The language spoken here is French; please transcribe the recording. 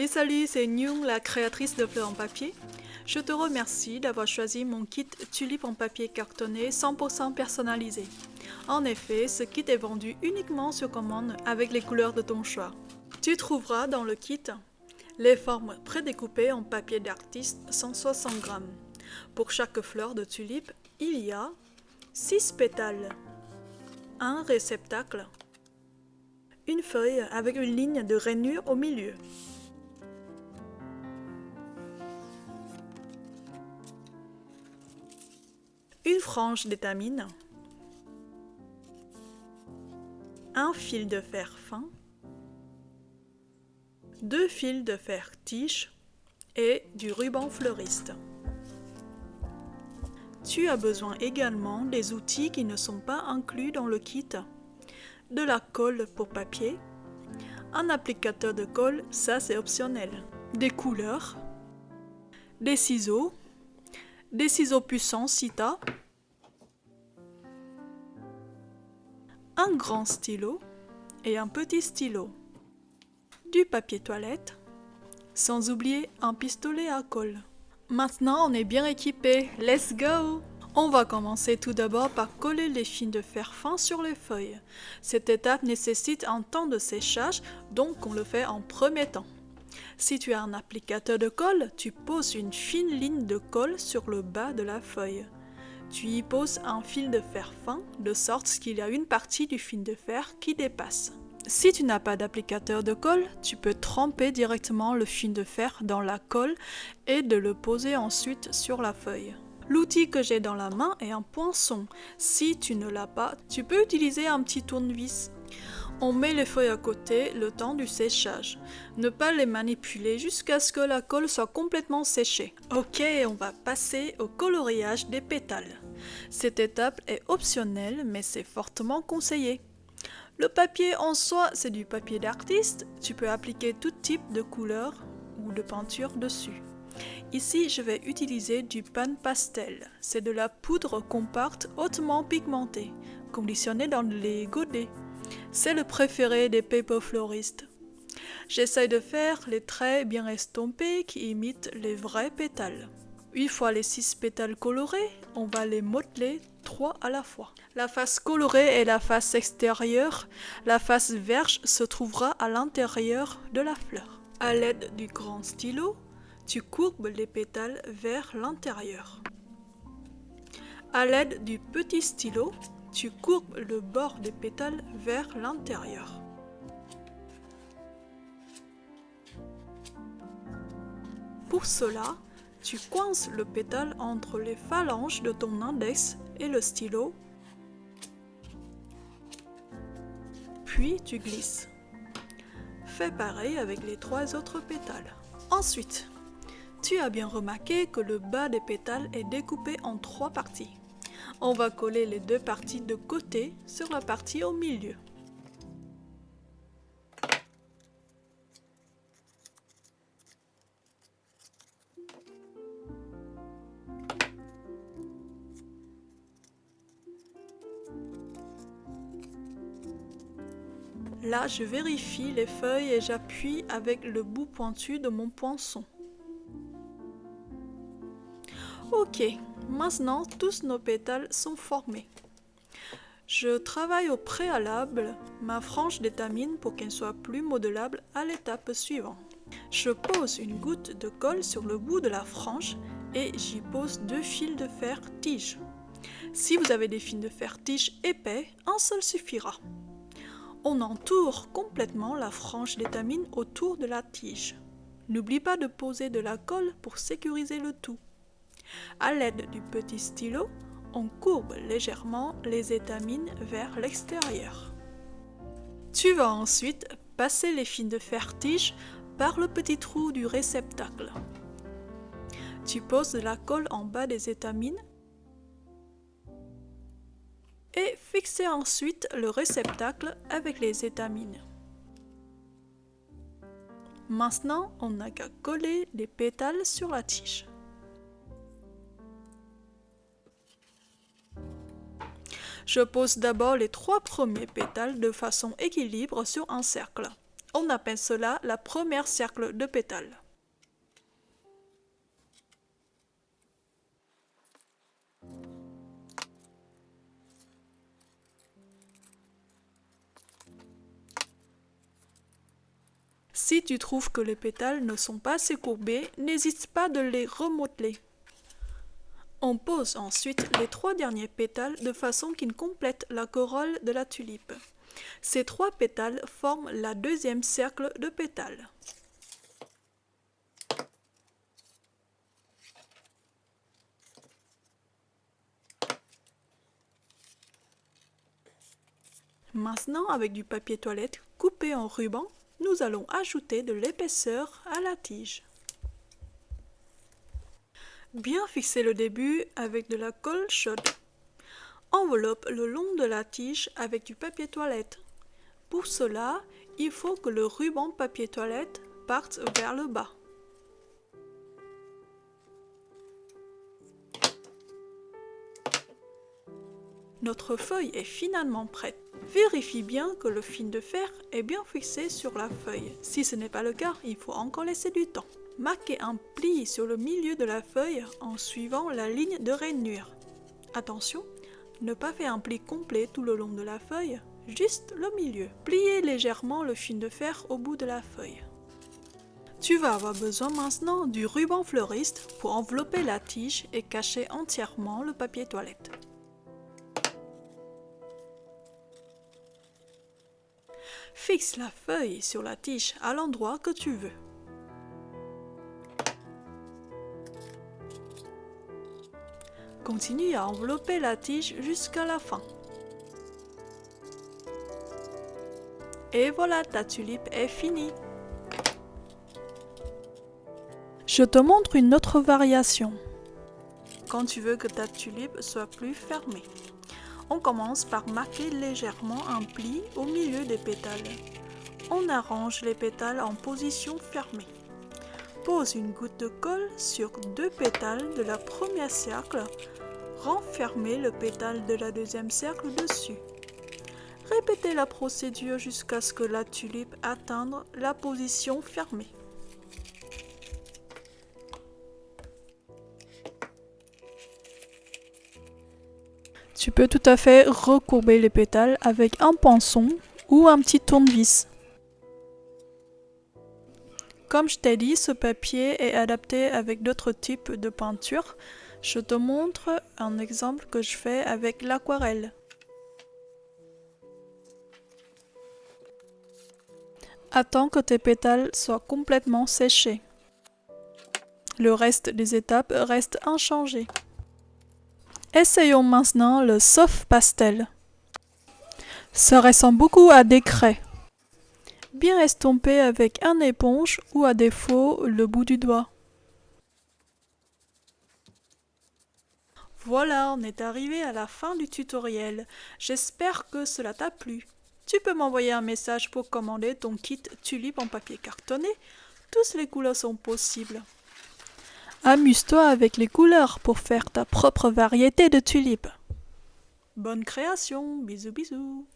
Salut, c'est Nyung, la créatrice de fleurs en papier. Je te remercie d'avoir choisi mon kit tulipe en papier cartonné 100% personnalisé. En effet, ce kit est vendu uniquement sur commande avec les couleurs de ton choix. Tu trouveras dans le kit les formes prédécoupées en papier d'artiste 160 grammes. Pour chaque fleur de tulipe, il y a 6 pétales, un réceptacle, une feuille avec une ligne de rainure au milieu, une frange d'étamine, un fil de fer fin, 2 fils de fer tige et du ruban fleuriste. Tu as besoin également des outils qui ne sont pas inclus dans le kit, de la colle pour papier, un applicateur de colle, ça c'est optionnel, des couleurs, des ciseaux puissants Cita, un grand stylo et un petit stylo, du papier toilette, sans oublier un pistolet à colle. Maintenant on est bien équipé, let's go! On va commencer tout d'abord par coller les fils de fer fin sur les feuilles. Cette étape nécessite un temps de séchage, donc on le fait en premier temps. Si tu as un applicateur de colle, tu poses une fine ligne de colle sur le bas de la feuille. Tu y poses un fil de fer fin, de sorte qu'il y a une partie du fil de fer qui dépasse. Si tu n'as pas d'applicateur de colle, tu peux tremper directement le fil de fer dans la colle et de le poser ensuite sur la feuille. L'outil que j'ai dans la main est un poinçon. Si tu ne l'as pas, tu peux utiliser un petit tournevis. On met les feuilles à côté le temps du séchage. Ne pas les manipuler jusqu'à ce que la colle soit complètement séchée. Ok, on va passer au coloriage des pétales. Cette étape est optionnelle, mais c'est fortement conseillé. Le papier en soi, c'est du papier d'artiste. Tu peux appliquer tout type de couleur ou de peinture dessus. Ici, je vais utiliser du pan pastel. C'est de la poudre compacte hautement pigmentée, conditionnée dans les godets. C'est le préféré des paper floristes. J'essaye de faire les traits bien estompés qui imitent les vrais pétales. Une fois les 6 pétales colorés, on va les modeler 3 à la fois. La face colorée est la face extérieure. La face vierge se trouvera à l'intérieur de la fleur. À l'aide du grand stylo, tu courbes les pétales vers l'intérieur. À l'aide du petit stylo, tu courbes le bord des pétales vers l'intérieur. Pour cela, tu coinces le pétale entre les phalanges de ton index et le stylo, puis tu glisses. Fais pareil avec les 3 autres pétales. Ensuite, tu as bien remarqué que le bas des pétales est découpé en 3 parties. On va coller les 2 parties de côté sur la partie au milieu. Là, je vérifie les feuilles et j'appuie avec le bout pointu de mon poinçon. Ok, maintenant tous nos pétales sont formés. Je travaille au préalable ma frange d'étamine pour qu'elle soit plus modelable à l'étape suivante. Je pose une goutte de colle sur le bout de la frange et j'y pose 2 fils de fer tige. Si vous avez des fils de fer tige épais, un seul suffira. On entoure complètement la frange d'étamine autour de la tige. N'oublie pas de poser de la colle pour sécuriser le tout. À l'aide du petit stylo, on courbe légèrement les étamines vers l'extérieur. Tu vas ensuite passer les fils de fer tige par le petit trou du réceptacle. Tu poses de la colle en bas des étamines et fixer ensuite le réceptacle avec les étamines. Maintenant, on n'a qu'à coller les pétales sur la tige. Je pose d'abord les 3 premiers pétales de façon équilibre sur un cercle. On appelle cela la première cercle de pétales. Si tu trouves que les pétales ne sont pas assez courbés, n'hésite pas de les remodeler. On pose ensuite les 3 derniers pétales de façon qu'ils complètent la corolle de la tulipe. Ces 3 pétales forment la deuxième cercle de pétales. Maintenant, avec du papier toilette coupé en ruban, nous allons ajouter de l'épaisseur à la tige. Bien fixer le début avec de la colle chaude. Enveloppe le long de la tige avec du papier toilette. Pour cela, il faut que le ruban papier toilette parte vers le bas. Notre feuille est finalement prête. Vérifie bien que le fil de fer est bien fixé sur la feuille. Si ce n'est pas le cas, il faut encore laisser du temps. Marquez un pli sur le milieu de la feuille en suivant la ligne de rainure. Attention, ne pas faire un pli complet tout le long de la feuille, juste le milieu. Pliez légèrement le fil de fer au bout de la feuille. Tu vas avoir besoin maintenant du ruban fleuriste pour envelopper la tige et cacher entièrement le papier toilette. Fixe la feuille sur la tige à l'endroit que tu veux. Continue à envelopper la tige jusqu'à la fin. Et voilà, ta tulipe est finie. Je te montre une autre variation. Quand tu veux que ta tulipe soit plus fermée. On commence par marquer légèrement un pli au milieu des pétales. On arrange les pétales en position fermée. Pose une goutte de colle sur 2 pétales de la première cercle. Renfermez le pétale de la deuxième cercle dessus. Répétez la procédure jusqu'à ce que la tulipe atteigne la position fermée. Tu peux tout à fait recourber les pétales avec un pinceau ou un petit tournevis. Comme je t'ai dit, ce papier est adapté avec d'autres types de peinture. Je te montre un exemple que je fais avec l'aquarelle. Attends que tes pétales soient complètement séchés. Le reste des étapes reste inchangé. Essayons maintenant le soft pastel. Ça ressemble beaucoup à des craies. Bien estomper avec un éponge ou à défaut le bout du doigt. Voilà, on est arrivé à la fin du tutoriel. J'espère que cela t'a plu. Tu peux m'envoyer un message pour commander ton kit tulipe en papier cartonné. Toutes les couleurs sont possibles. Amuse-toi avec les couleurs pour faire ta propre variété de tulipes. Bonne création, bisous bisous.